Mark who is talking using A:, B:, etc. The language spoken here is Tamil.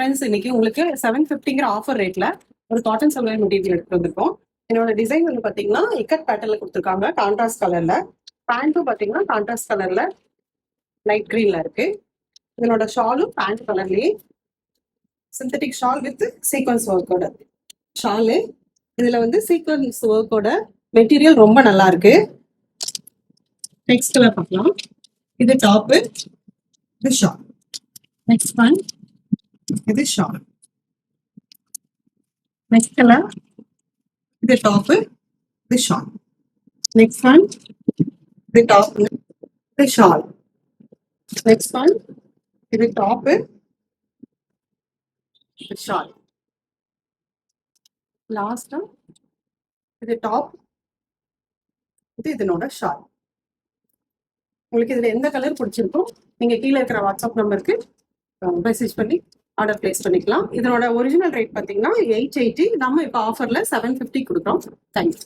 A: ஃப்ரெண்ட்ஸ் இன்னைக்கு உங்களுக்கு 750ங்கிற ஆஃபர் ரேட்ல ஒரு காட்டன் சல்வார் மெட்டீரியல் எடுத்து வந்திருக்கோம். என்னோட டிசைன் வந்து பாத்தீங்கன்னா இக்கட் பேட்டர்ல கொடுத்துருக்காங்க, கான்ட்ராஸ்ட் கலர்ல. பேண்ட்டும் பாத்தீங்கன்னா கான்ட்ராஸ்ட் கலர்ல லைட் கிரீன்ல இருக்கு. இதனோட ஷாலும் பேண்ட் கலர்லயே சிந்தட்டிக் ஷால் வித் சீக்வன்ஸ் ஒர்க்கோட ஷாலு. இதுல வந்து சீக்வன்ஸ் ஒர்க்கோட மெட்டீரியல் ரொம்ப நல்லா இருக்கு. நெக்ஸ்ட் கலர் பார்க்கலாம். இது டாப்பு, இது ஷால். நெக்ஸ்ட் ஒன், இது ஷால். நெக்ஸ்ட் கலர், இது டாப்பு, இது ஷால். நெக்ஸ்ட் ஒன், இது டாப், இது ஷால். நெக்ஸ்ட் ஒன், இது டாப்பு, இது ஷால். லாஸ்டா இது டாப், இது இதனோட ஷால். உங்களுக்கு இதுல எந்த கலர் பிடிச்சிருக்கோ நீங்க கீழே இருக்கிற வாட்ஸ்அப் நம்பருக்கு மெசேஜ் பண்ணி ஆர்டர் பிளேஸ் பண்ணிக்கலாம். இதனோட ஒரிஜினல் ரேட் பார்த்தீங்கன்னா 880. நம்ம இப்போ ஆஃபர்ல 750 கொடுக்குறோம். தேங்க்யூ.